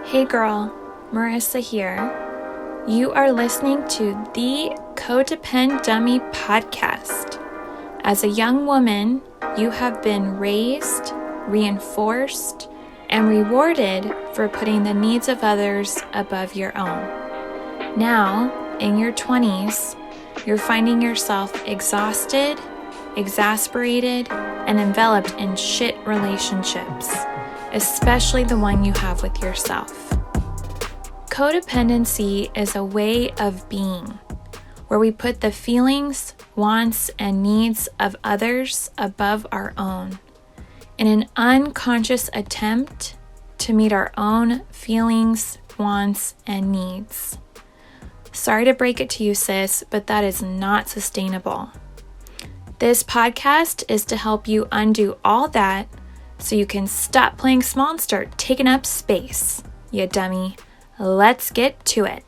Hey girl, Marissa here. You are listening to the Codependent Dummy podcast. As a young woman, you have been raised, reinforced, and rewarded for putting the needs of others above your own. Now, in your 20s, you're finding yourself exhausted, exasperated, and enveloped in shit relationships, especially the one you have with yourself. Codependency is a way of being where we put the feelings, wants, and needs of others above our own in an unconscious attempt to meet our own feelings, wants, and needs. Sorry to break it to you, sis, but that is not sustainable. This podcast is to help you undo all that so you can stop playing small and start taking up space, you dummy. Let's get to it.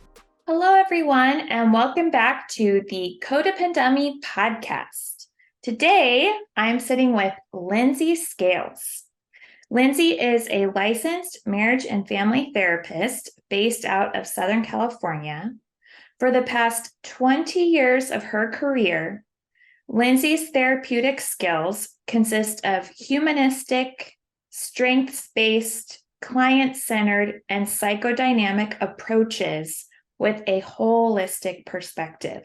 Hello, everyone, and welcome back to the Codependent Dummy podcast. Today, I'm sitting with Lindsay Scales. Lindsay is a licensed marriage and family therapist based out of Southern California. For the past 20 years of her career, Lindsay's therapeutic skills consist of humanistic, strengths-based, client-centered, and psychodynamic approaches with a holistic perspective.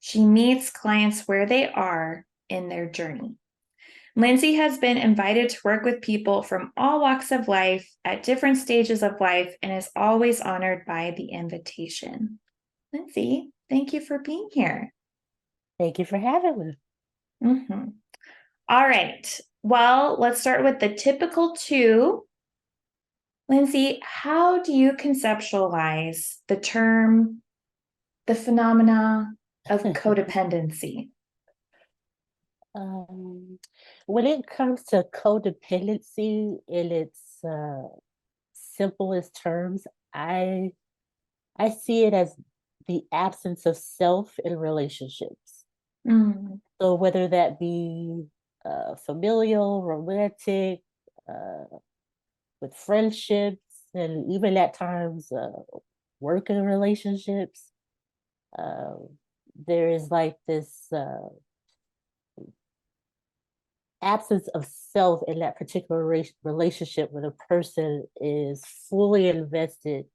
She meets clients where they are in their journey. Lindsay has been invited to work with people from all walks of life at different stages of life and is always honored by the invitation. Lindsay, thank you for being here. Thank you for having me. Mm-hmm. All right. Well, let's start with the typical two. Lindsay, how do you conceptualize the term, the phenomena of codependency? When it comes to codependency in its simplest terms, I see it as the absence of self in relationships. So whether that be familial, romantic, with friendships, and even at times working relationships, there is like this absence of self in that particular relationship where the person is fully invested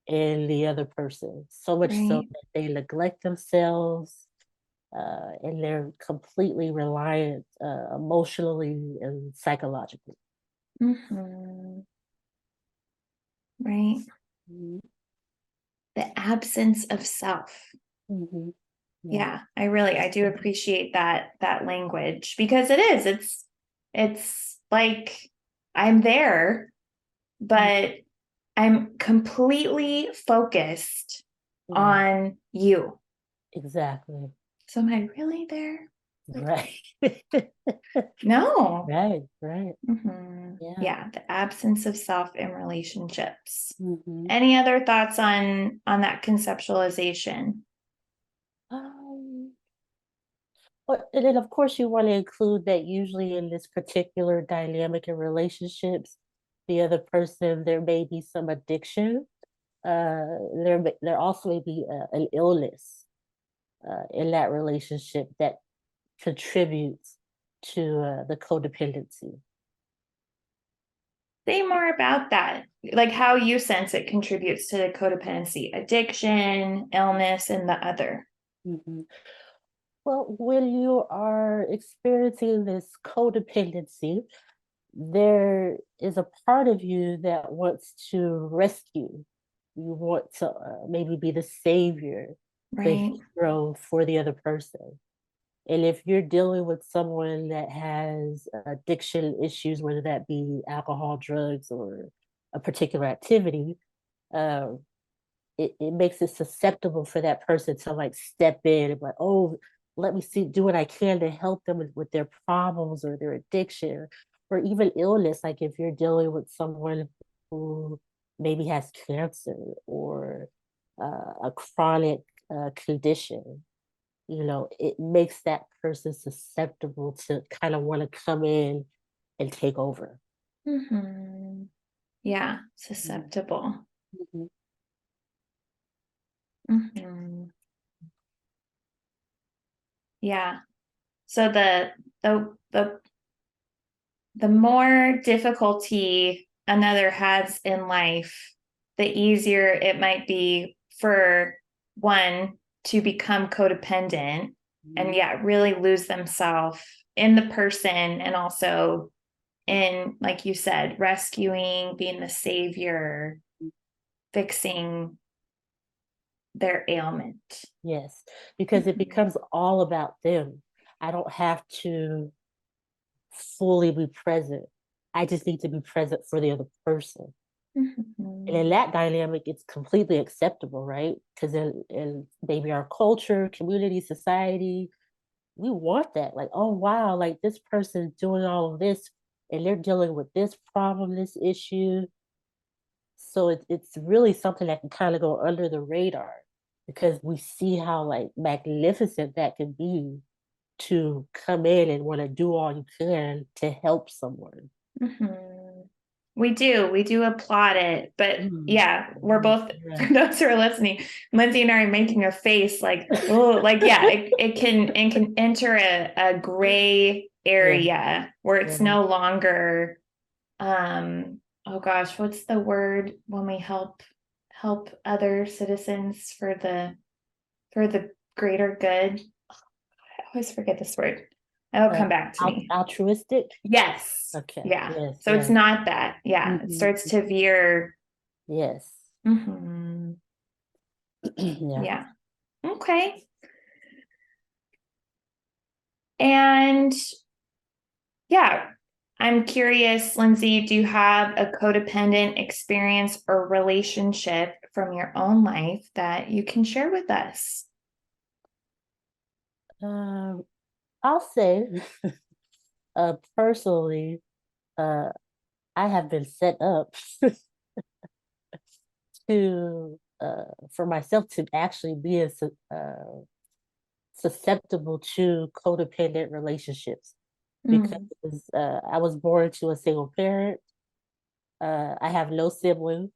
in the other person, so much so Right. that they neglect themselves, and they're completely reliant emotionally and psychologically. Mm-hmm. Right. Mhm. The absence of self. Mhm. Yeah, I do appreciate that language because it's like I'm there, but I'm completely focused Yeah, on you. exactly. So am I really there? Like, Right. no. Right. Yeah. Yeah, the absence of self in relationships. hmm Any other thoughts on that conceptualization? Um, but and then of course you want to include that usually in this particular dynamic in relationships, the other person, there may be some addiction. There also may be an illness in that relationship that contributes to the codependency. Say more about that, like how you sense it contributes to the codependency, addiction, illness, and the other. hmm Well, when you are experiencing this codependency, there is a part of you that wants to rescue. You want to maybe be the savior, the Right. hero for the other person. And if you're dealing with someone that has addiction issues, whether that be alcohol, drugs, or a particular activity, uh, it makes it susceptible for that person to like step in and be like, oh, let me see, do what I can to help them with their problems or their addiction or even illness. Like if you're dealing with someone who maybe has cancer or a chronic condition, it makes that person susceptible to kind of want to come in and take over. Mm-hmm. Yeah. Susceptible. Mm-hmm. Mm-hmm. Yeah. So the the more difficulty another has in life, the easier it might be for one to become codependent and yeah, really lose themselves in the person and also in, like you said, rescuing, being the savior, fixing their ailment. Yes, because it Mm-hmm. becomes all about them. I don't have to fully be present. I just need to be present for the other person. And in Mm-hmm. that dynamic, it's completely acceptable, right? Because in maybe our culture, community, society, we want that. Like, oh wow, like this person's doing all of this and they're dealing with this problem, this issue. So it's really something that can kind of go under the radar because we see how like magnificent that can be to come in and want to do all you can to help someone. Mm-hmm. We do applaud it, but Mm, yeah, we're both, yeah, for those who are listening, Lindsay and I are making a face like, oh, like, yeah, it can enter a gray yeah, area where it's yeah. no longer, oh gosh, what's the word when we help other citizens for the greater good? I always forget this word. It'll Uh, come back to me. altruistic. Yes. Okay. Yeah. Yes. So it's Yes. not that. Yeah. It Hmm. starts to veer. Yes. Mhm. Yeah. Yeah. Okay. And yeah, I'm curious, Lindsay, do you have a codependent experience or relationship from your own life that you can share with us? Um, I'll say, personally, uh, I have been set up to for myself to actually be susceptible to codependent relationships because Mm, I was born to a single parent. I have no siblings,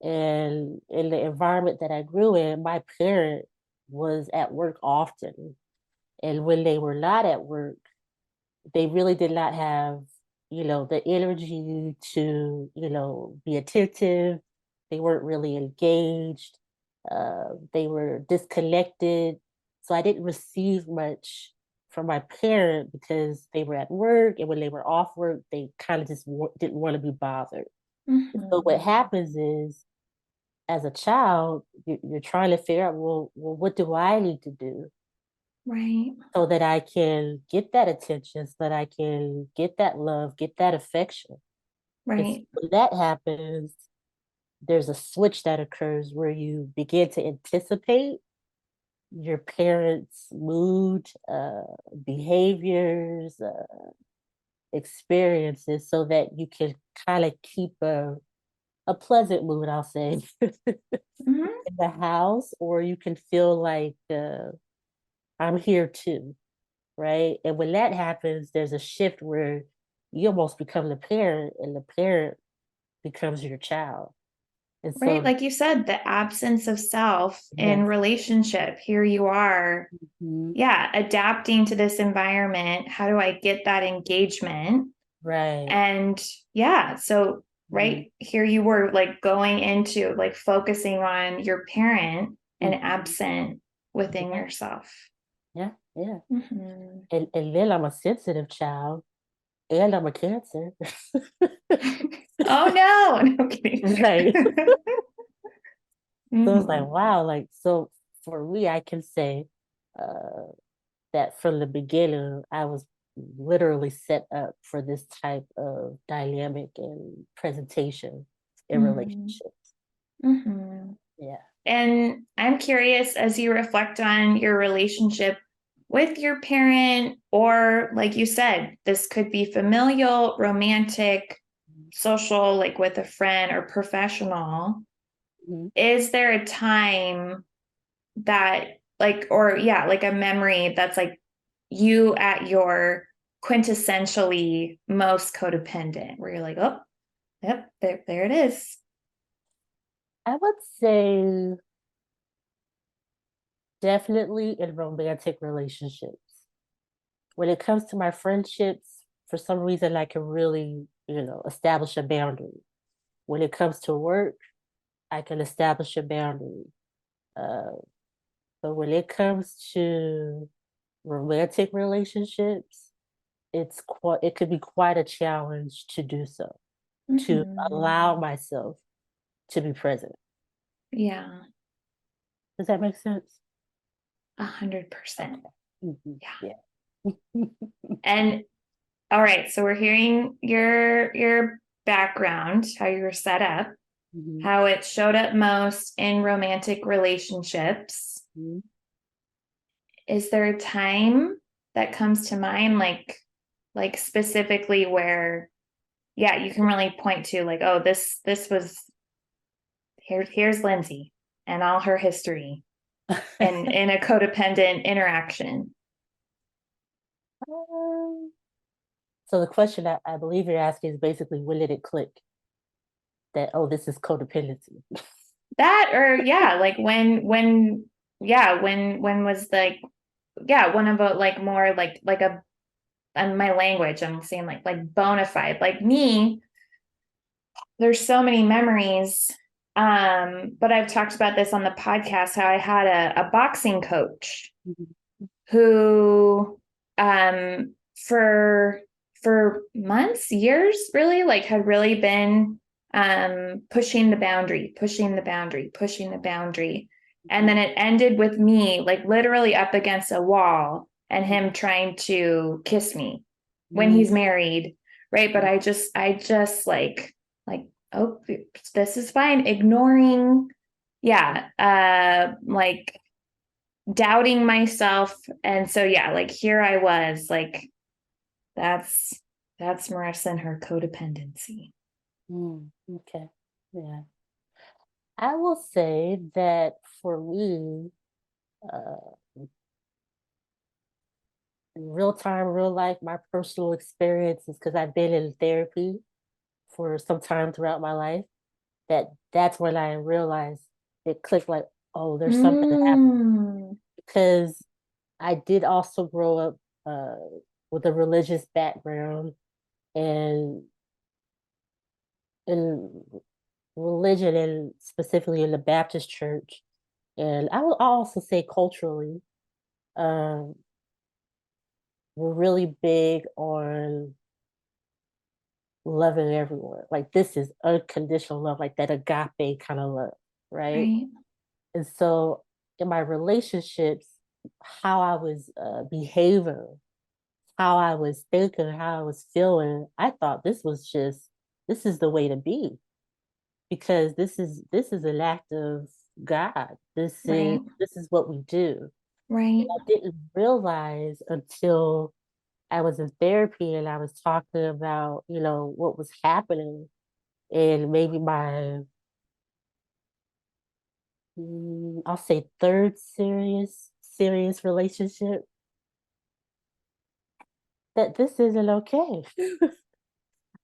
and in the environment that I grew in, my parent was at work often, and when they were not at work, they really did not have, the energy to, be attentive. They weren't really engaged. They were disconnected. So I didn't receive much from my parent because they were at work. And when they were off work, they kind of just didn't want to be bothered. So what mhm. happens is, as a child, you're trying to figure out, well, what do I need to do Right. so that I can get that attention, so that I can get that love, get that affection. And so Right. when that happens, there's a switch that occurs where you begin to anticipate your parents' mood, behaviors, experiences, so that you can kind of keep a pleasant mood, I'll say, Mhm. in the house, or you can feel like I'm here too, right? And when that happens, there's a shift where you almost become the parent, and the parent becomes your child. And Right. so, Like you said, the absence of self in yes, relationship. Here you are, mhm, yeah, adapting to this environment. How do I get that engagement? right, And yeah, so mhm, right here you were like going into like focusing on your parent and mhm, absent within yeah, yourself. yeah, yeah. Mhm. And then I'm a sensitive child, and I'm a cancer, Oh no, no I'm kidding. right? So it's like, Mhm. wow, like, so for me, I can say uh, that from the beginning, I was literally set up for this type of dynamic and presentation in Mhm. relationships. Mhm. Yeah. And I'm curious as you reflect on your relationship with your parent, or like you said, this could be familial, romantic, social, like with a friend or professional. Mhm. Is there a time that, like, or yeah, like a memory that's like you at your quintessentially most codependent, where you're like, oh, Yep, there it is. I would say definitely in romantic relationships. When it comes to my friendships, for some reason, I can really, establish a boundary. When it comes to work, I can establish a boundary. Uh, but when it comes to romantic relationships, it could be quite a challenge to do so, to Hmm. allow myself to be present. Yeah, Does that make sense? 100%. Okay. Mhm. Yeah. Yeah. And all right, so we're hearing your background, how you were set up, Mhm. how it showed up most in romantic relationships. Mhm. Is there a time that comes to mind, like specifically where, yeah, you can really point to like, oh, this was here's Lindsay and all her history and in a codependent interaction. Um, so the question I believe you're asking is basically when did it click that, oh, this is codependency? That or yeah, like when yeah, when was like yeah, one of a like more like a and my language, I'm saying like bona fide. Like me, there's so many memories. But I've talked about this on the podcast how I had a boxing coach Mhm. who for months, years really, like had really been pushing the boundary, pushing the boundary, pushing the boundary. And then it ended with me like literally up against a wall and him trying to kiss me when Mhm. he's married, right? But I just like oh, this is fine, ignoring, yeah, like doubting myself. And so yeah, like here I was like, that's that's Marissa and her codependency. Okay. Yeah. I will say that for me, uh, in real time, real life, my personal experiences, because I've been in therapy for some time throughout my life, that's when I realized it clicked like, oh, there's something happening. Mm, Because I did also grow up uh, with a religious background and in religion and specifically in the Baptist church. And I will also say culturally, um, we're really big on loving everyone. Like this is unconditional love, like that agape kind of love, right? right. And so in my relationships, how I was behaving, how I was thinking, how I was feeling, I thought this is the way to be because this is an act of God. Right. This is what we do. Right. I didn't realize until I was in therapy and I was talking about, what was happening in maybe my, I'll say third serious relationship, that this isn't okay.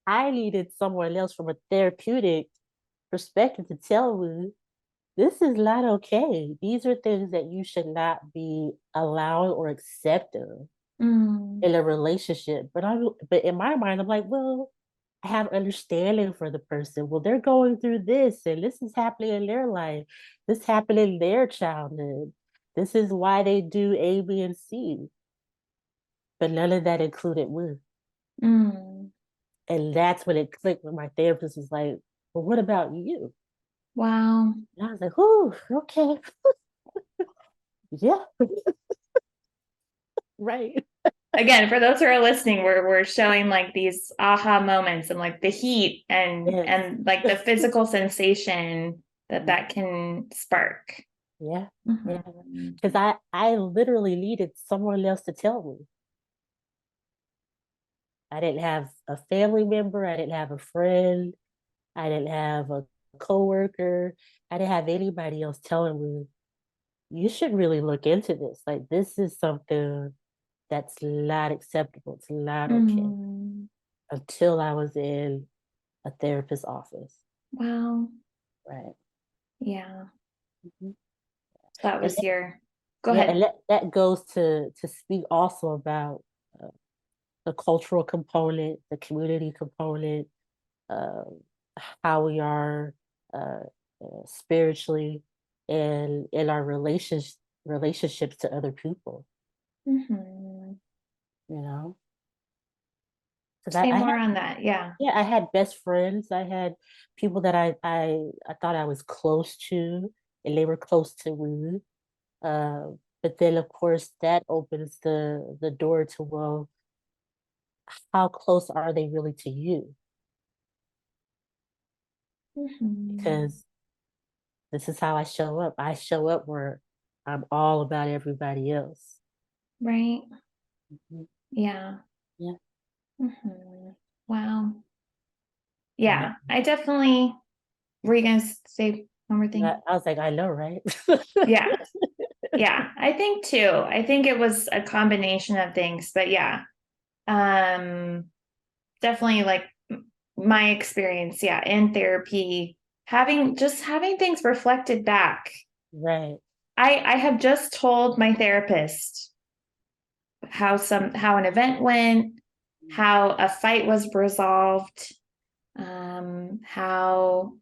I needed someone else from a therapeutic perspective to tell me this is not okay. These are things that you should not be allowing or accepting Mm, in a relationship. But in my mind, I'm like, well, I have understanding for the person. Well, they're going through this, and this is happening in their life. This happened in their childhood. This is why they do A, B, and C. But none of that included me. mm. And that's when it clicked when my therapist was like, well, what about you? Wow. And I was like, oh, okay. Yeah, right. Again, for those who are listening, we're showing like these aha moments and like the heat Yes. and like the physical sensation that that can spark. Yeah. Yeah. Mhm. Because I literally needed someone else to tell me. I didn't have a family member. I didn't have a friend. I didn't have a coworker. I didn't have anybody else telling me, you should really look into this. Like, this is something that's not acceptable. It's not okay. Mm. Until I was in a therapist's office. Wow. Right. Yeah. Mhm. That And was your, go yeah, ahead. and that goes to speak also about uh, the cultural component, the community component, um, how we are uh, spiritually, and in our relationships to other people. Mm-hmm. You know, because Say I more had, on that. Yeah. yeah, I had best friends. I had people that I thought I was close to, and they were close to me. Uh, but then, of course, that opens the door to, well, how close are they really to you? Mm-hmm. Because this is how I show up. I show up where I'm all about everybody else. Right. Mhm. Yeah. Yeah. Mm-hmm. Wow. And Yeah. I definitely, were you going to say one more thing? I was like, I know, right? Yeah. Yeah. I think too. I think it was a combination of things, but yeah. Um, definitely like my experience, yeah, in therapy, having things reflected back. Right. I have just told my therapist how an event went, how a fight was resolved, how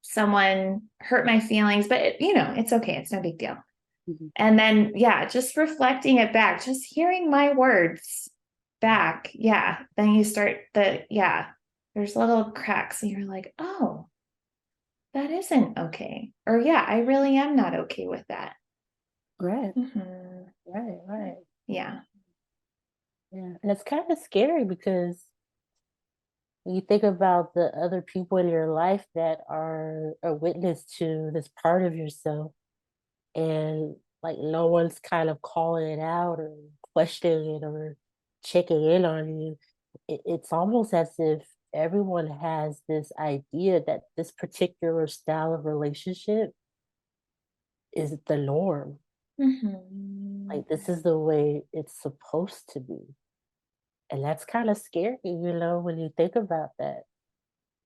someone hurt my feelings, but it's okay. It's no big deal. Mhm. And then, yeah, just reflecting it back, just hearing my words back. Yeah. Then you start yeah, there's little cracks and you're like, oh, that isn't okay. Or, yeah, I really am not okay with that. Right. Mm-hmm. Right. Right. Yeah. Yeah. And it's kind of scary because when you think about the other people in your life that are a witness to this part of yourself, and like no one's kind of calling it out or questioning it or checking in on you, it's almost as if everyone has this idea that this particular style of relationship is the norm. Mm-hmm. Like this is the way it's supposed to be. And that's kind of scary, when you think about that.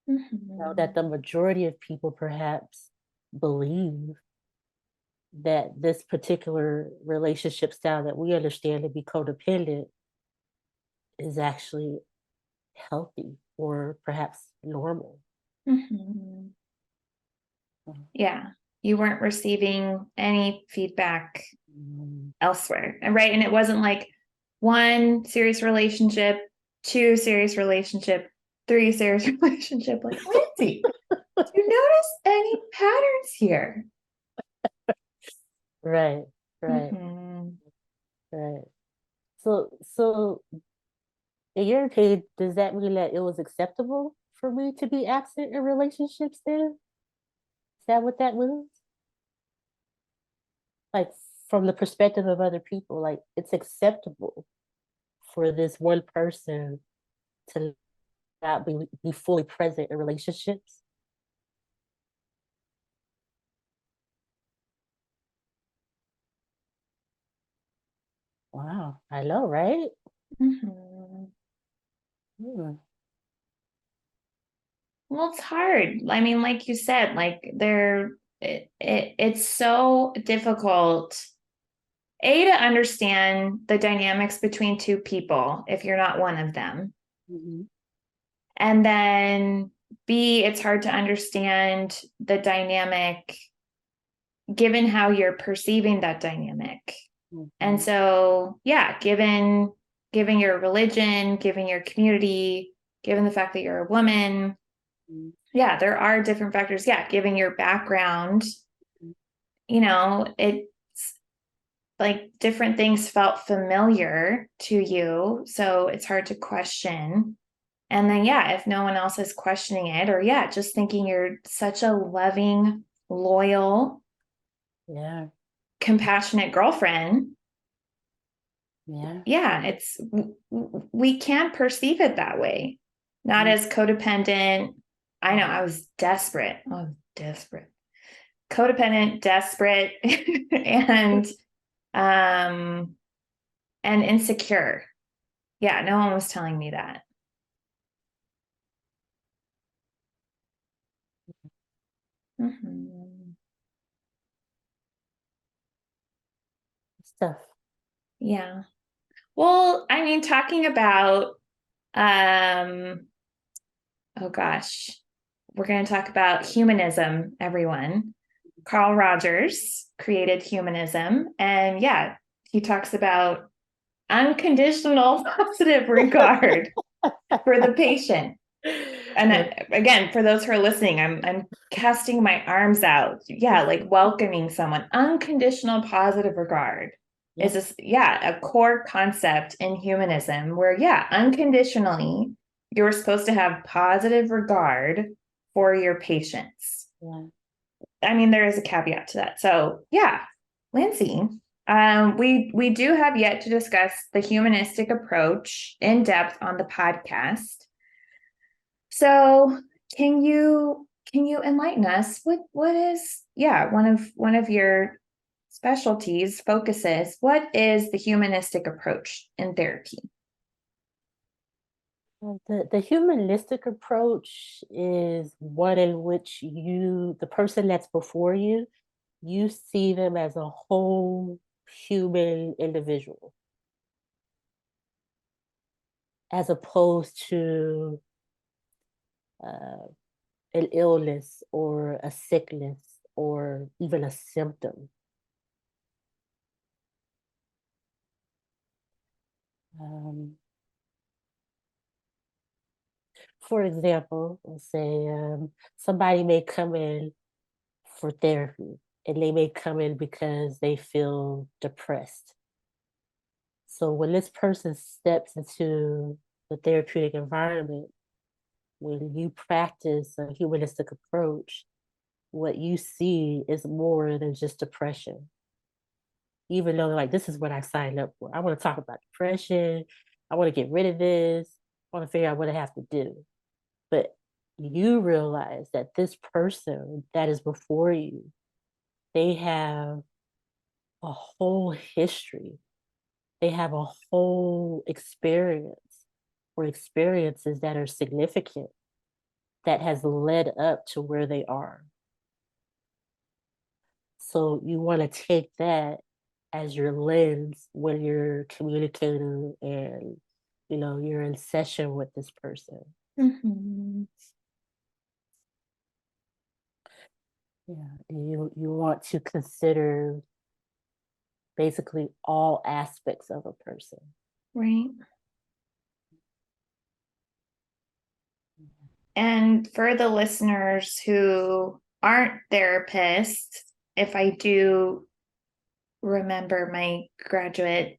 That Mm-hmm. the majority of people perhaps believe that this particular relationship style that we understand to be codependent is actually healthy or perhaps normal. Mm-hmm. Mhm. Yeah. You weren't receiving any feedback Mm. elsewhere. And right. And it wasn't like one serious relationship, two serious relationship, three serious relationship. Like, Lindsay, do you notice any patterns here? Right, right, Mm-hmm. right. So in your opinion, does that mean that it was acceptable for me to be absent in relationships then? Is that what that means? Like from the perspective of other people, like it's acceptable for this one person to not be fully present in relationships. Wow, I know, right? Mm-hmm. Hmm. Well, it's hard. I mean, like you said, like it's so difficult, A, to understand the dynamics between two people if you're not one of them. Mhm. And then B, it's hard to understand the dynamic given how you're perceiving that dynamic. And Mhm. so, yeah, given your religion, given your community, given the fact that you're a woman, Mhm. yeah, there are different factors. Yeah, given your background, it's like different things felt familiar to you. So it's hard to question. And then, yeah, if no one else is questioning it, or yeah, just thinking you're such a loving, loyal, Yeah, compassionate girlfriend, yeah. yeah, we can perceive it that way, not Mhm. as codependent. I know I was desperate. I was desperate, codependent, desperate, and um and insecure. Yeah, no one was telling me that. Mhm. Stuff. Yeah. Well, I mean, talking about, um, oh gosh, we're going to talk about humanism, everyone. Carl Rogers created humanism. And yeah, he talks about unconditional positive regard for the patient. And again, for those who are listening, I'm casting my arms out. Yeah, like welcoming someone. Unconditional positive regard is this, yeah, a core concept in humanism where, yeah, unconditionally, you're supposed to have positive regard for your patients. Yeah. I mean, there is a caveat to that. So yeah, Lindsay, we do have yet to discuss the humanistic approach in depth on the podcast. So can you enlighten us? What is, yeah, one of your specialties, focuses? What is the humanistic approach in therapy? The humanistic approach is one in which the person that's before you see them as a whole human individual, as opposed to uh, an illness or a sickness or even a symptom. Um, for example, let's say somebody may come in for therapy and they may come in because they feel depressed. So when this person steps into the therapeutic environment, when you practice a humanistic approach, what you see is more than just depression. Even though, like, this is what I signed up for. I want to talk about depression. I want to get rid of this. I want to figure out what I have to do. But you realize that this person that is before you, they have a whole history. They have a whole experience or experiences that are significant that has led up to where they are. So you want to take that as your lens when you're communicating and you're in session with this person. Mm-hmm. Yeah, and you want to consider basically all aspects of a person. Right. And for the listeners who aren't therapists, if I do remember my graduate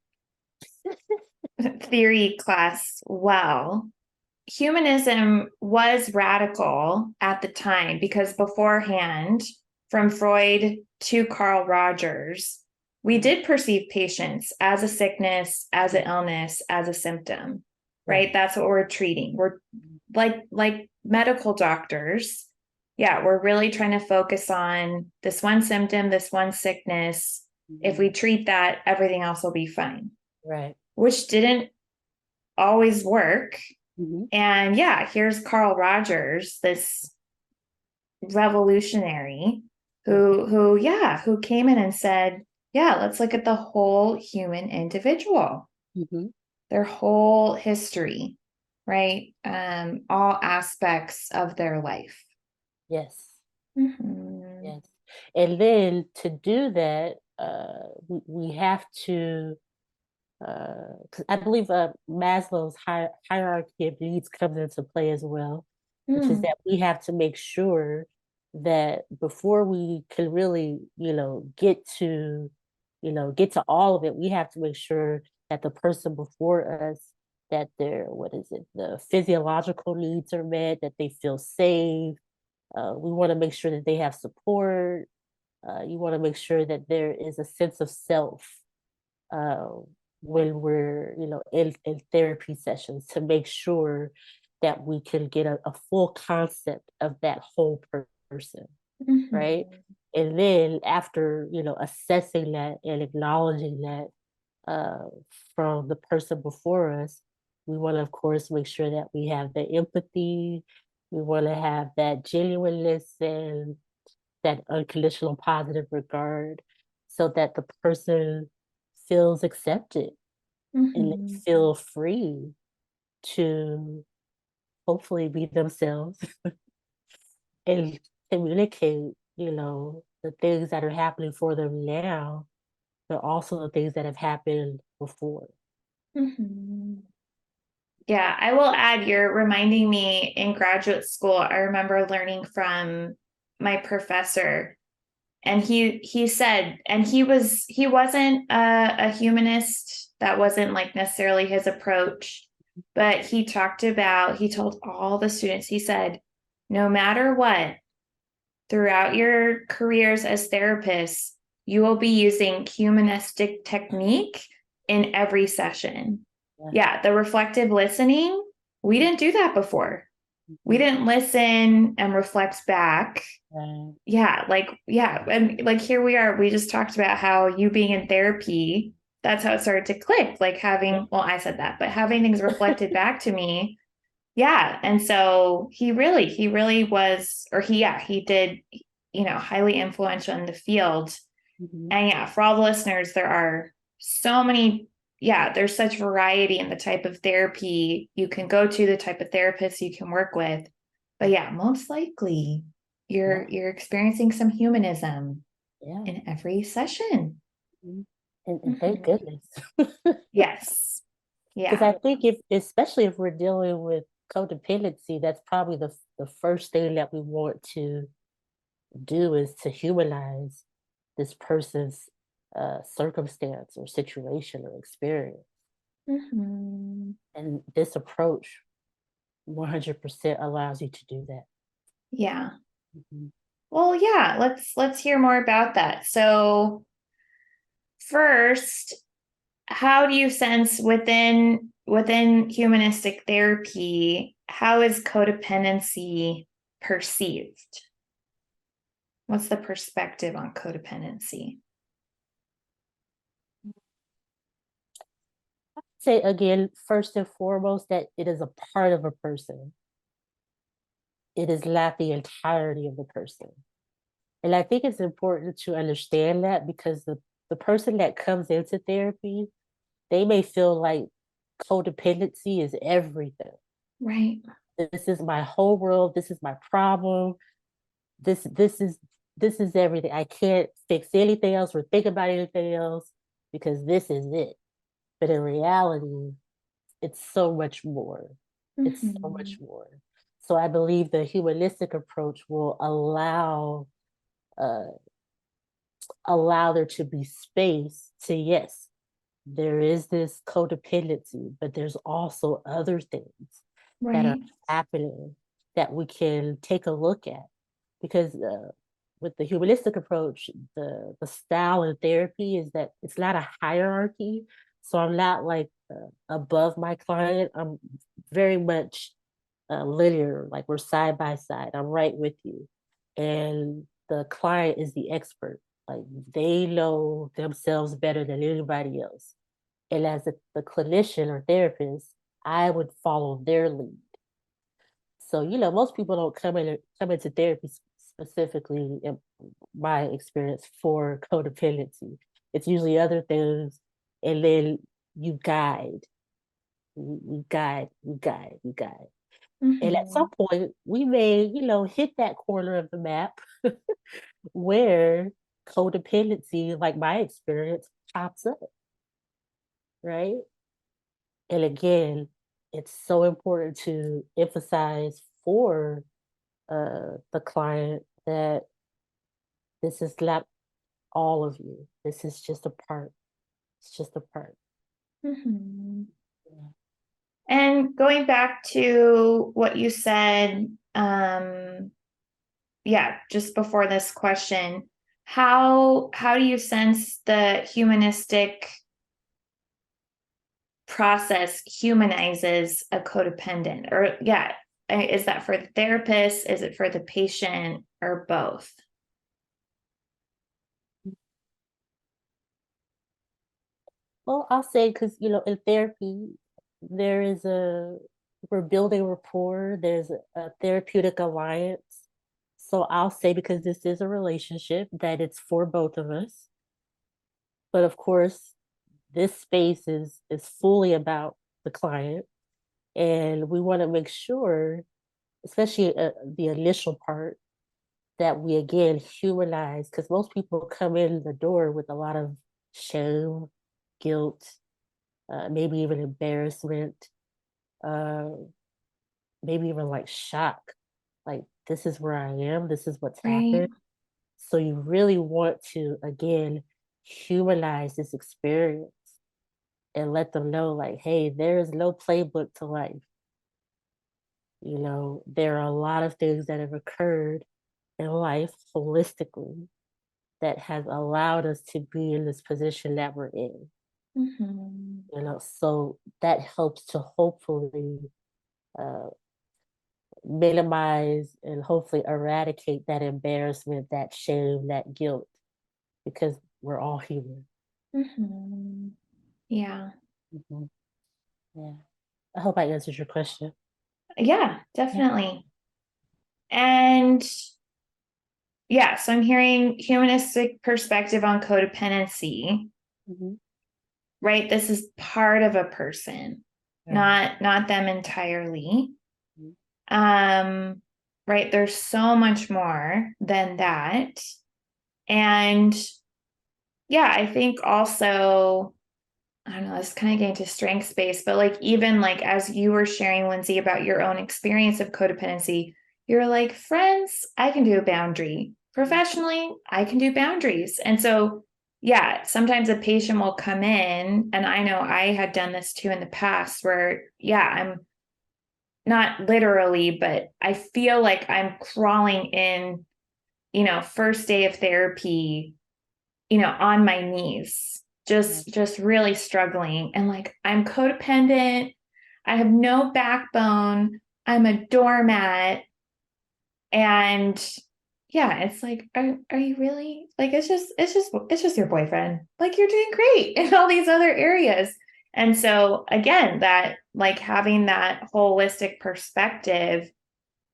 theory class well, humanism was radical at the time because beforehand, from Freud to Carl Rogers, we did perceive patients as a sickness, as an illness, as a symptom, right? That's what we're treating. We're like medical doctors. Yeah, we're really trying to focus on this one symptom, this one sickness. If we treat that, everything else will be fine. Right. Which didn't always work. Mm-hmm. And yeah, here's Carl Rogers, this revolutionary who came in and said, yeah, let's look at the whole human individual, Mm-hmm. their whole history, right? All aspects of their life. Yes. Mm-hmm. Yes. And then to do that, we have to, because I believe Maslow's hierarchy of needs comes into play as well, which is that we have to make sure that before we can really, get to all of it, we have to make sure that the person before us, that what is it, the physiological needs are met, that they feel safe. We want to make sure that they have support. You want to make sure that there is a sense of self uh, when we're, in therapy sessions, to make sure that we can get a full concept of that whole person, Mm-hmm. right? And then after, assessing that and acknowledging that uh, from the person before us, we want to, of course, make sure that we have the empathy. We want to have that genuineness and that unconditional positive regard so that the person feels accepted and they Mm-hmm. feel free to hopefully be themselves and communicate, the things that are happening for them now, but also the things that have happened before. Mm-hmm. Yeah, I will add, you're reminding me in graduate school, I remember learning from my professor, and he said, and he wasn't a humanist, that wasn't like necessarily his approach, but he told all the students, he said, no matter what, throughout your careers as therapists, you will be using humanistic technique in every session. Yeah. Yeah, the reflective listening, we didn't do that before. We didn't listen and reflect back. Right. Yeah, and like here we are. We just talked about how you being in therapy, that's how it started to click. Like having, well, I said that, but having things reflected back to me. Yeah. And so he really was, or he did, highly influential in the field. Mhm. And yeah, for all the listeners, there are so many, yeah, there's such variety in the type of therapy you can go to, the type of therapist you can work with. But yeah, most likely you're experiencing some humanism Yeah. in every session. Mhm. And thank Mhm. goodness. Yes. Because Yeah. I think especially if we're dealing with codependency, that's probably the first thing that we want to do is to humanize this person's circumstance or situation or experience. Hmm. And this approach 100% allows you to do that. Yeah. Mhm. Well, yeah, let's hear more about that. So first, how do you sense within humanistic therapy, how is codependency perceived? What's the perspective on codependency? Say again, first and foremost, that it is a part of a person. It is not the entirety of the person. And I think it's important to understand that because the person that comes into therapy, they may feel like codependency is everything. Right. This is my whole world. This is my problem. This this is this is everything. I can't fix anything else or think about anything else because this is it. But in reality, it's so much more. It's so Mm-hmm. much more. So I believe the humanistic approach will uh, allow there to be space to, yes, there is this codependency, but there's also other things that are Right. happening that we can take a look at. Because with the humanistic approach, the style in therapy is that it's not a hierarchy. So I'm not like above my client. I'm very much linear, like we're side by side. I'm right with you. And the client is the expert. Like they know themselves better than anybody else. And as the clinician or therapist, I would follow their lead. So, most people don't come into therapy specifically, in my experience, for codependency. It's usually other things, and then you guide, we guide, we guide, we guide. And at Mm-hmm. some point, we may, hit that corner of the map where codependency, like my experience, pops up, right? And again, it's so important to emphasize for the client that this is not all of you. This is just a part. It's just a part. Mm-hmm. Yeah. And going back to what you said, yeah, just before this question, how do you sense the humanistic process humanizes a codependent? Or yeah, is that for the therapist? Is it for the patient, or both? Well, I'll say because in therapy, there is we're building rapport. There's a therapeutic alliance. So I'll say, because this is a relationship, that it's for both of us. But of course, this space is fully about the client, and we want to make sure, especially the initial part, that we again humanize, because most people come in the door with a lot of shame, guilt, maybe even embarrassment, uh, maybe even like shock. Like, this is where I am, this is what's Right. happened. So you really want to, again, humanize this experience and let them know, like, hey, there is no playbook to life. You know, there are a lot of things that have occurred in life holistically that has allowed us to be in this position that we're in. Mm-hmm. You know, so that helps to hopefully uh, minimize and hopefully eradicate that embarrassment, that shame, that guilt, because we're all human. Mm-hmm. Yeah. Mm-hmm. Yeah. I hope I answered your question. Yeah, Yeah. definitely. And yeah, so I'm hearing humanistic perspective on codependency, Mm-hmm. right? This is part of a person, Right. not them entirely. Mm-hmm. Um, right? There's so much more than that. And yeah, I think also, I don't know, this is kind of getting to strength space, but like even like as you were sharing, Lindsay, about your own experience of codependency, you're like, friends, I can do a boundary. Professionally, I can do boundaries. And so, yeah, sometimes a patient will come in, and I know I had done this too in the past where, yeah, I'm not literally, but I feel like I'm crawling in, first day of therapy, on my knees, just really struggling, and like I'm codependent, I have no backbone, I'm a doormat. And yeah, it's like, are you really, like, it's just your boyfriend, like you're doing great in all these other areas. And so again, that like having that holistic perspective,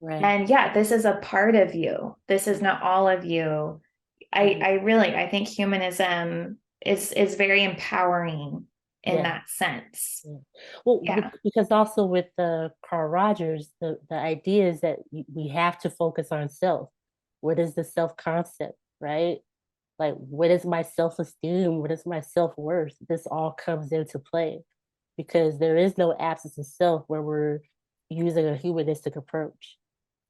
Right. and yeah, this is a part of you, this is not all of you. Right. I think humanism is very empowering in Yeah. that sense. Yeah. Well, Yeah. because also with the Carl Rogers, the idea is that we have to focus on self. What is the self concept, right? Like, what is my self esteem? What is my self worth? This all comes into play because there is no absence of self where we're using a humanistic approach.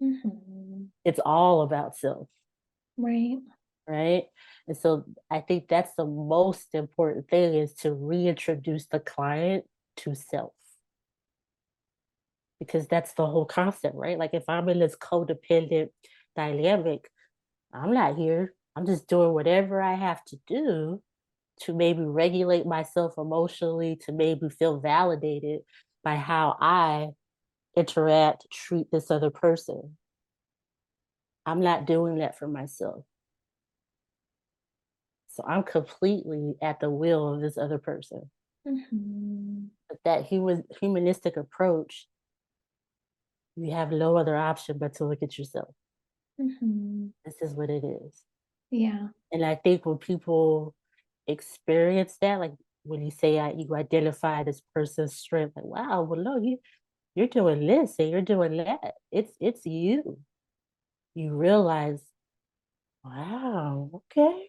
Mm-hmm. It's all about self, Right. right? And so I think that's the most important thing, is to reintroduce the client to self, because that's the whole concept, right? Like, if I'm in this codependent dynamic, I'm not here. I'm just doing whatever I have to do to maybe regulate myself emotionally, to maybe feel validated by how I interact, treat this other person. I'm not doing that for myself. So I'm completely at the will of this other person. Mm-hmm. But that humanistic approach, you have no other option but to look at yourself. Mm-hmm. This is what it is. Yeah. And I think when people experience that, like when you say you identify this person's strength, like, wow, well, no, you're doing this and you're doing that. It's you. You realize, wow, okay,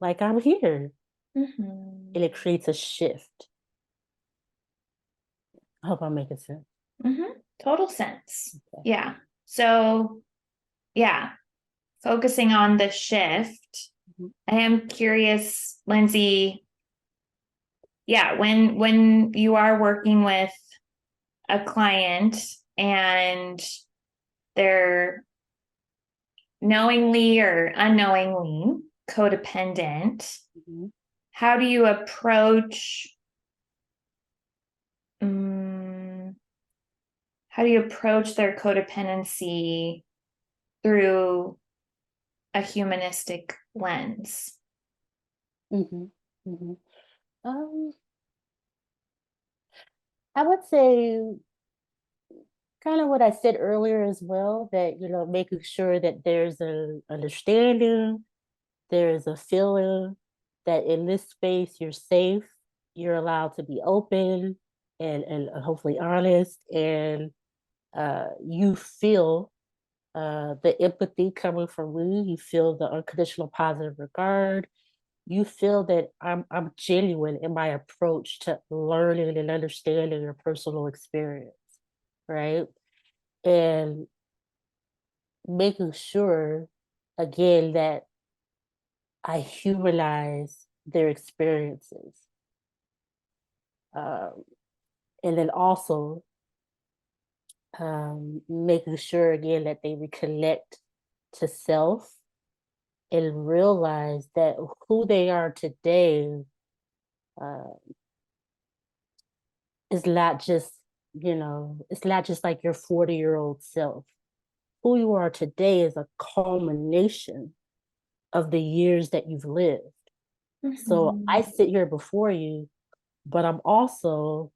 like, I'm here. Mm-hmm. And it creates a shift. I hope I'm making sense. Mm-hmm. Total sense. Okay. Yeah. So yeah, focusing on the shift. Mhm. I am curious, Lindsay, yeah, when you are working with a client and they're knowingly or unknowingly codependent, Mhm. how do you approach um, how do you approach their codependency through a humanistic lens? Mhm. Mhm. Um, I would say kind of what I said earlier as well, that, making sure that there's an understanding, there's a feeling that in this space you're safe, you're allowed to be open and hopefully honest, and you feel the empathy coming from me, you feel the unconditional positive regard, you feel that I'm genuine in my approach to learning and understanding your personal experience, right? And making sure again that I humanize their experiences. Um, and then also making sure again that they reconnect to self and realize that who they are today uh, is not just, it's not just like your 40-year-old self. Who you are today is a culmination of the years that you've lived. So I sit here before you, but I'm also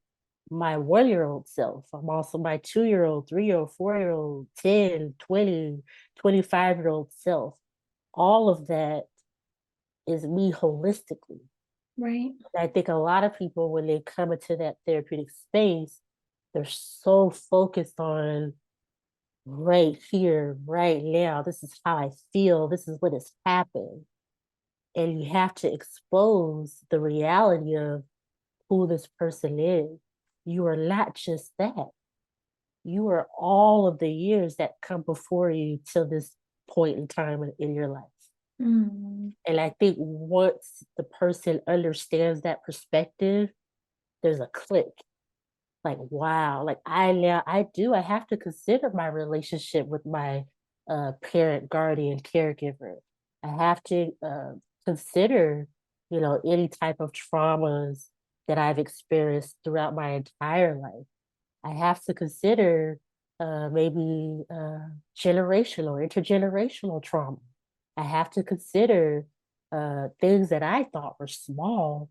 my 1-year-old self. I'm also my 2-year-old, 3-year-old, 4-year-old, 10, 20, 25-year-old self. All of that is me holistically. Right. And I think a lot of people, when they come into that therapeutic space, they're so focused on right here, right now. This is how I feel. This is what has happened. And you have to expose the reality of who this person is. You are not just that. You are all of the years that come before you till this point in time in your life. Mm. And I think once the person understands that perspective, there's a click. Like, wow, like I have to consider my relationship with my parent, guardian, caregiver. I have to consider, any type of traumas that I've experienced throughout my entire life. I have to consider maybe generational, intergenerational trauma. I have to consider things that I thought were small,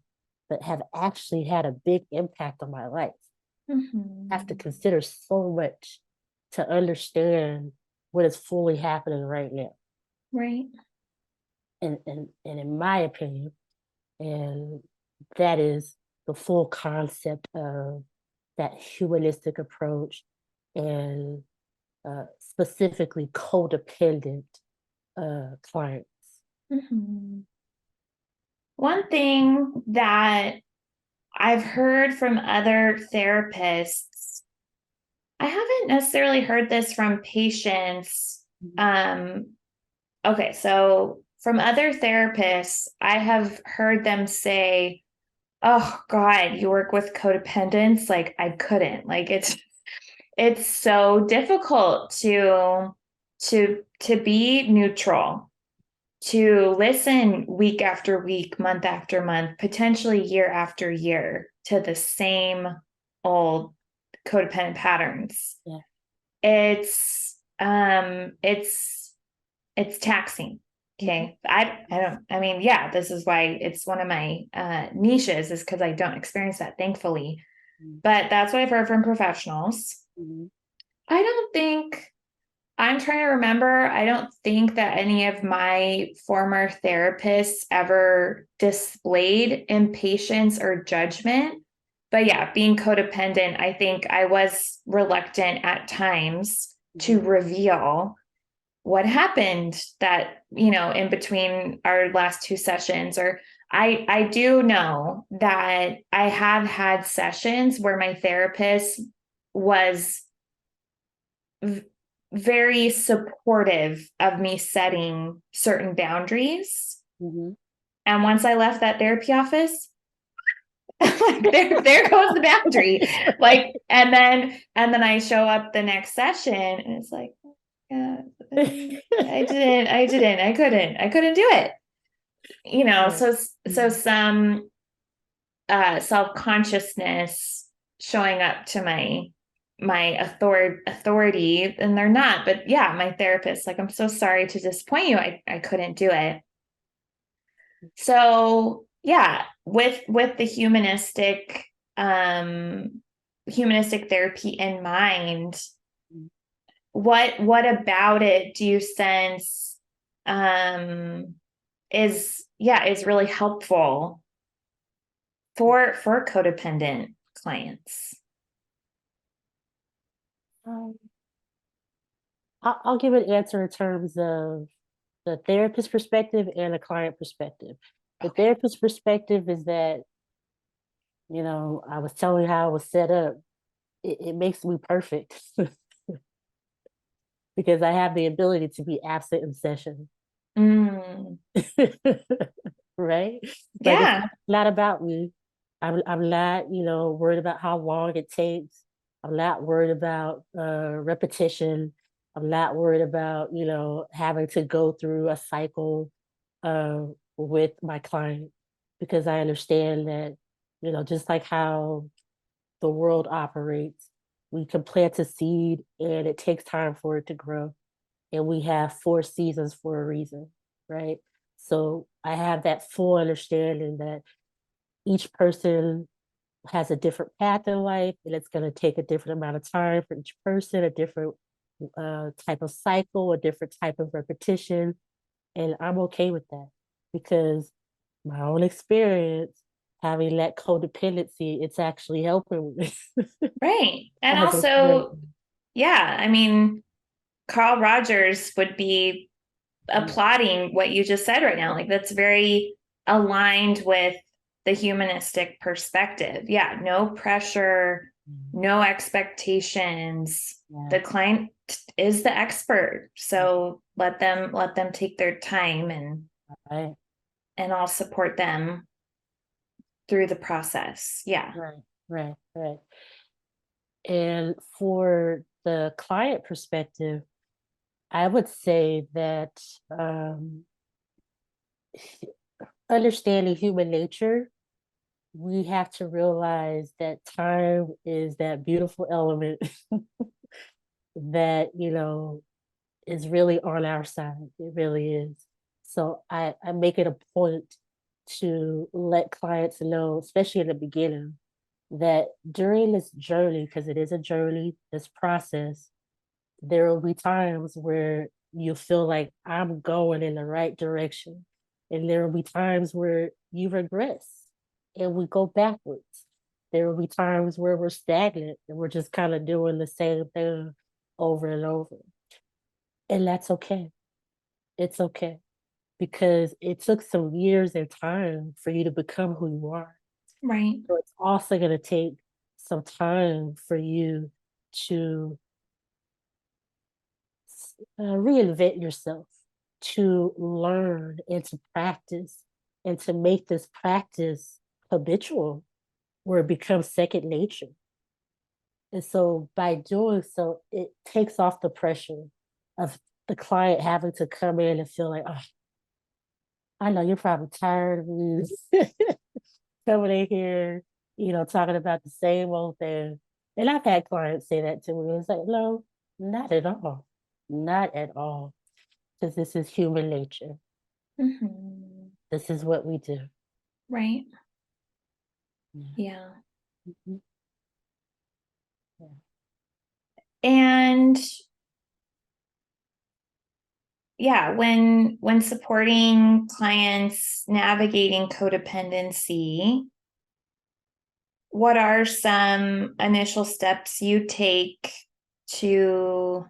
but have actually had a big impact on my life. Have to consider so much to understand what is fully happening right now. Right. And in my opinion, and that is the full concept of that humanistic approach and specifically codependent clients. One thing that I've heard from other therapists, I haven't necessarily heard this from patients. Okay, so from other therapists, I have heard them say, "Oh God, you work with codependents? Like I couldn't. Like it's so difficult to be neutral, to listen week after week, month after month, potentially year after year to the same old codependent patterns. Yeah. It's taxing. Okay. I mean, yeah, this is why it's one of my niches, is because I don't experience that, thankfully. But that's what I've heard from professionals. I don't think I'm trying to remember. I don't think that any of my former therapists ever displayed impatience or judgment. But yeah, being codependent, I think I was reluctant at times to reveal what happened that, in between our last two sessions. Or I do know that I have had sessions where my therapist was very supportive of me setting certain boundaries. And once I left that therapy office, there goes the boundary. Like, and then I show up the next session and it's like, yeah, I couldn't do it. So some self-consciousness showing up to my authority, and they're not. But yeah, my therapist, like, I'm so sorry to disappoint you. I couldn't do it. So yeah, with the humanistic therapy in mind, what about it do you sense um is really helpful for codependent clients? Um, I'll give an answer in terms of the therapist perspective and the client perspective. The Okay. therapist perspective is that, I was telling you how I was set up. It makes me perfect because I have the ability to be absent in session. Mm, Right? Like it's yeah. not about me. I'm not, worried about how long it takes. I'm not worried about repetition. I'm not worried about, having to go through a cycle uh, with my client because I understand that, just like how the world operates, we can plant a seed and it takes time for it to grow. And we have 4 seasons for a reason, right? So I have that full understanding that each person has a different path in life and it's going to take a different amount of time for each person, a different type of cycle, a different type of repetition. And I'm okay with that because my own experience having that codependency, it's actually helping me Right. And as a also, person. yeah, I mean, Carl Rogers would be Yeah. applauding what you just said right now. Like that's very aligned with the humanistic perspective. Yeah, no pressure, no expectations. Yeah. The client is the expert. So let them take their time Right. and I'll support them through the process. Yeah. Right. Right. Right. And for the client perspective, I would say that understanding human nature, we have to realize that time is that beautiful element that, is really on our side. It really is. So I make it a point to let clients know, especially in the beginning, that during this journey, because it is a journey, this process, there will be times where you feel like I'm going in the right direction. And there will be times where you regress and we go backwards. There will be times where we're stagnant and we're just kind of doing the same thing over and over. And that's okay. It's okay because it took some years and time for you to become who you are. Right. So it's also going to take some time for you to reinvent yourself, to learn and to practice, and to make this practice habitual where it becomes second nature. And so by doing so, it takes off the pressure of the client having to come in and feel like, oh, I know you're probably tired of me coming in here, talking about the same old thing. And I've had clients say that to me. It's like, no, not at all. Not at all. Because this is human nature. Mm-hmm. This is what we do. Right. Yeah. Yeah. Mhm. Yeah. And yeah, when supporting clients navigating codependency, what are some initial steps you take to,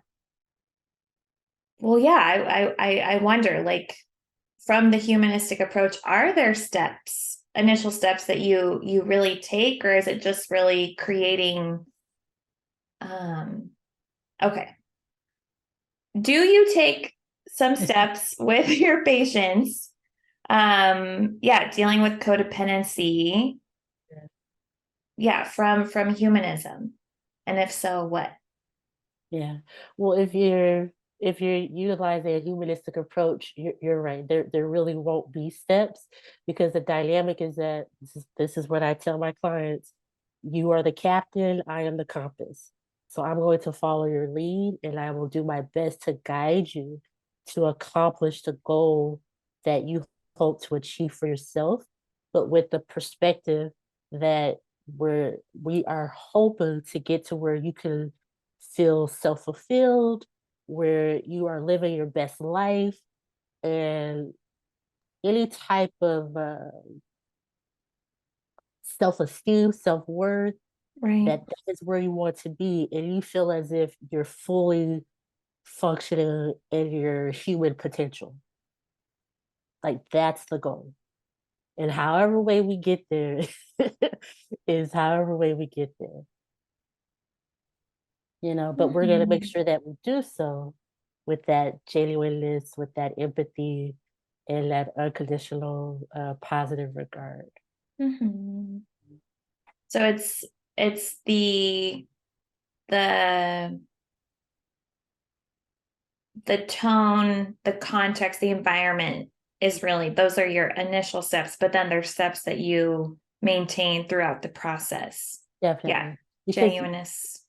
well, yeah, I wonder, like from the humanistic approach, are there steps, initial steps that you really take, or is it just really creating um okay. Do you take some steps with your patients? Yeah, dealing with codependency, yeah, from humanism. And if so, what? Yeah. Well, if you're utilizing a humanistic approach, you're right. There really won't be steps because the dynamic is that this is what I tell my clients. You are the captain, I am the compass. So I'm going to follow your lead and I will do my best to guide you to accomplish the goal that you hope to achieve for yourself, but with the perspective that we are hoping to get to where you can feel self fulfilled, where you are living your best life, and any type of self-esteem, self-worth, Right. that is where you want to be, and you feel as if you're fully functioning in your human potential. Like that's the goal. And however way we get there is however way we get there. But we're going to make Mhm. sure that we do so with that genuineness, with that empathy, and that unconditional positive regard. Mhm. So it's the the tone, the context, the environment is really, those are your initial steps, but then there's steps that you maintain throughout the process. Yeah. Definitely. Because Genuineness.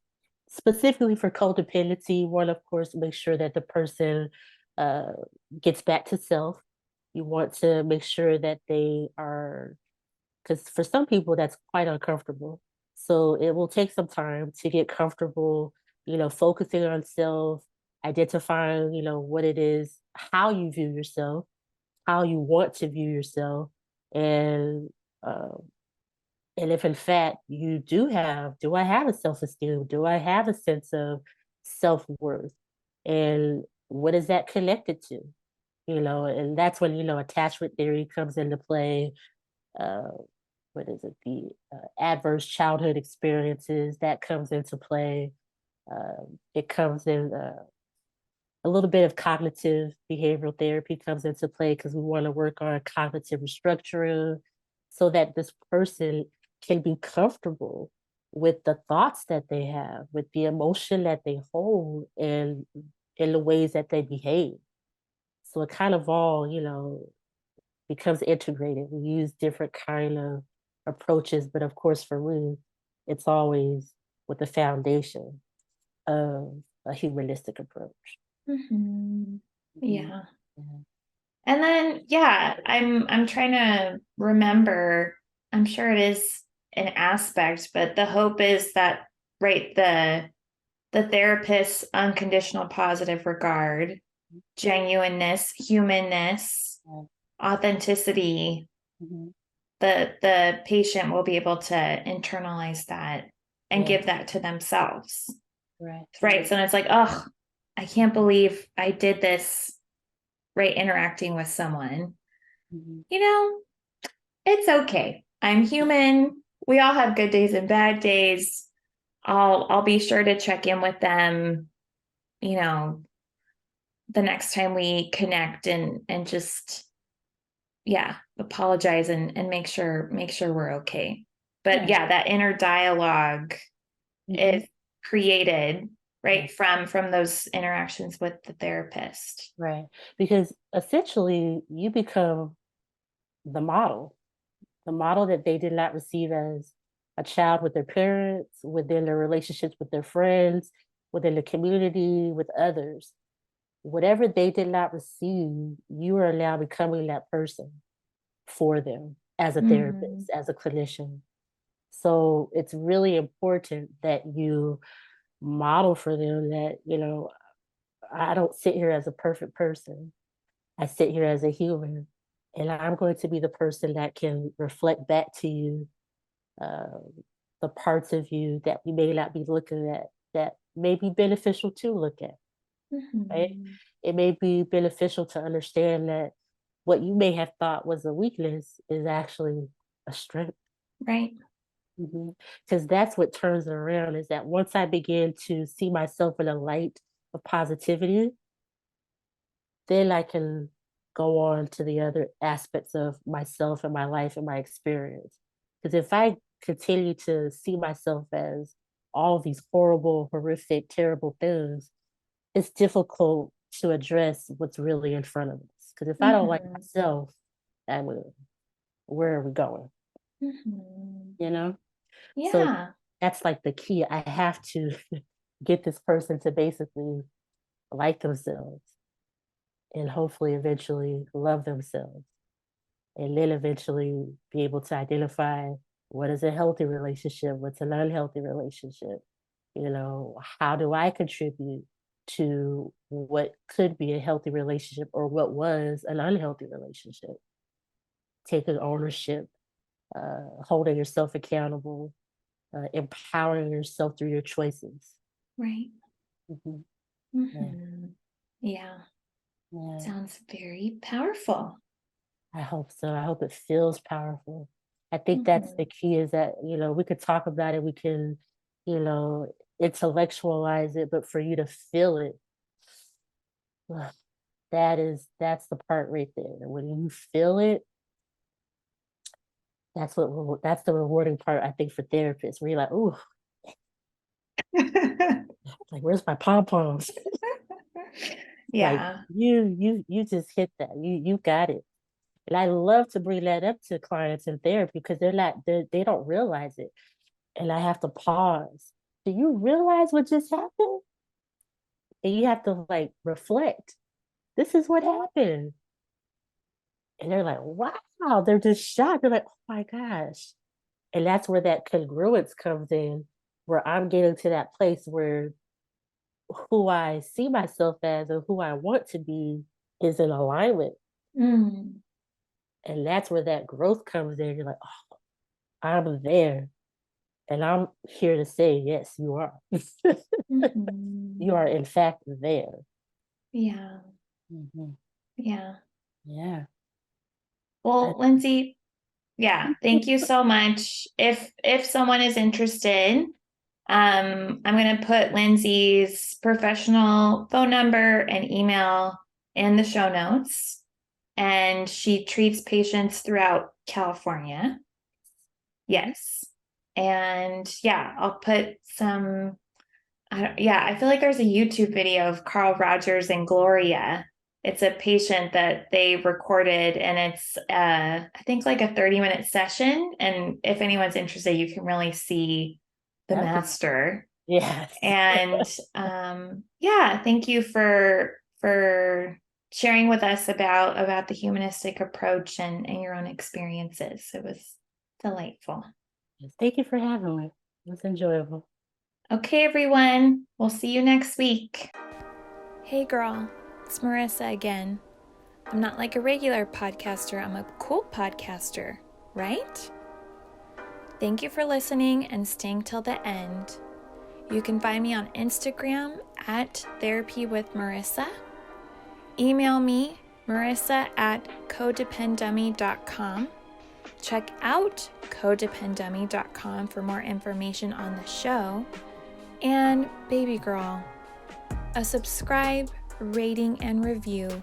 specifically for codependency, one, of course, make sure that the person uh, gets back to self. You want to make sure that they are, because for some people, that's quite uncomfortable. So it will take some time to get comfortable, focusing on self, identifying, what it is, how you view yourself, how you want to view yourself, and uh, and if in fact you do I have a self-esteem? Do I have a sense of self-worth? And what is that connected to? And that's when, attachment theory comes into play. Uh, what is it? The adverse childhood experiences that comes into play. It comes in a little bit of cognitive behavioral therapy comes into play because we want to work on cognitive restructuring so that this person can be comfortable with the thoughts that they have, with the emotion that they hold, and in the ways that they behave. So it kind of all, becomes integrated. We use different kind of approaches, but of course, for me, it's always with the foundation of a humanistic approach. Mhm. Mhm. Yeah. Yeah. And then yeah, I'm trying to remember, I'm sure it is an aspect, but the hope is that, right, the therapist's unconditional positive regard, genuineness, humanness, Yeah. authenticity, Mhm. the patient will be able to internalize that and Yeah. give that to themselves. Right. Right. So it's like, oh, I can't believe I did this, right? Interacting with someone. Mhm. You know, it's okay. I'm human. We all have good days and bad days. I'll be sure to check in with them, you know, the next time we connect, and just, yeah, apologize and make sure we're okay. But Yeah. yeah, that inner dialogue Mhm. is created, Yeah. right, from those interactions with the therapist. Right. Because essentially you become the model, the model that they did not receive as a child with their parents, within their relationships with their friends, within the community, with others. Whatever they did not receive, you are now becoming that person for them as a Mm-hmm. therapist, as a clinician. So it's really important that you model for them that, I don't sit here as a perfect person. I sit here as a human, and I'm going to be the person that can reflect back to you uh, the parts of you that we may not be looking at that may be beneficial to look at, right? Mm-hmm. It may be beneficial to understand that what you may have thought was a weakness is actually a strength. Right. Because that's what turns it around is that once I begin to see myself in a light of positivity, then I can go on to the other aspects of myself and my life and my experience. Because if I continue to see myself as all these horrible, horrific, terrible things, it's difficult to address what's really in front of us. Because if I don't like Mm-hmm. myself, I mean, where are we going? Mm-hmm. You know? So Yeah. that's like the key. I have to get this person to basically like themselves and hopefully eventually love themselves. And then eventually be able to identify what is a healthy relationship, what's an unhealthy relationship. How do I contribute to what could be a healthy relationship or what was an unhealthy relationship. Taking ownership, holding yourself accountable, empowering yourself through your choices. Right. Mm-hmm. Mm-hmm. Yeah. Yeah. Sounds very powerful. I hope so. I hope it feels powerful. I think that's Mm-hmm. the key is that, we could talk about it, we can, you know, intellectualize it, but for you to feel it, that's the part right there. When you feel it, that's the rewarding part, I think, for therapists, where you're like, ooh, like where's my pom poms? Like Yeah. you just hit that. You got it. And I love to bring that up to clients in therapy because they don't realize it. And I have to pause. Do you realize what just happened? And you have to like reflect. This is what happened. And they're like, wow, they're just shocked. They're like, oh my gosh. And that's where that congruence comes in, where I'm getting to that place where who I see myself as and who I want to be is in alignment. Mm. And that's where that growth comes in. You're like, oh, I'm there. And I'm here to say, yes, you are. You Mm-hmm. are, in fact, there. Yeah. Mm-hmm. Yeah. Yeah. Well, Lindsay, yeah, thank you so much. If someone is interested, I'm gonna put Lindsay's professional phone number and email in the show notes. And she treats patients throughout California. Yes. And yeah, I'll put some I feel like there's a YouTube video of Carl Rogers and Gloria. It's a patient that they recorded, and it's I think like a 30-minute session. And if anyone's interested, you can really see the That'd be, master. yes. And yeah, thank you for sharing with us about the humanistic approach and your own experiences. It was delightful. Thank you for having me. It was enjoyable. Okay, everyone. We'll see you next week. Hey, girl. It's Marissa again. I'm not like a regular podcaster. I'm a cool podcaster, right? Thank you for listening and staying till the end. You can find me on Instagram at Therapy with Marissa. Email me, marissa@codependummy.com. Check out codependummy.com for more information on the show. And baby girl, a subscribe, rating, and review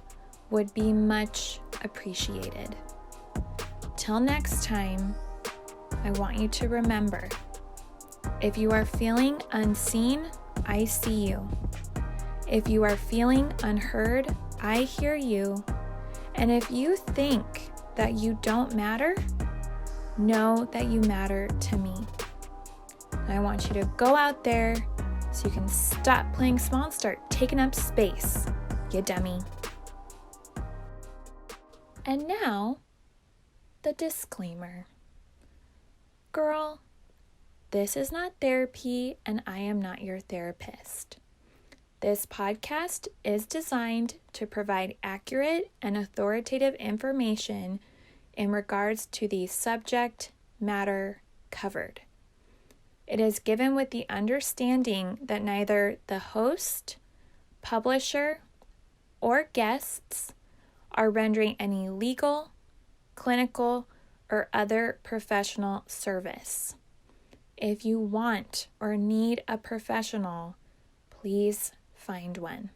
would be much appreciated. Till next time, I want you to remember, if you are feeling unseen, I see you. If you are feeling unheard, I hear you. And if you think that you don't matter, know that you matter to me. I want you to go out there so you can stop playing small and start taking up space, you dummy. And now, the disclaimer. Girl, this is not therapy and I am not your therapist. This podcast is designed to provide accurate and authoritative information in regards to the subject matter covered. It is given with the understanding that neither the host, publisher, or guests are rendering any legal, clinical, or other professional service. If you want or need a professional, please find one.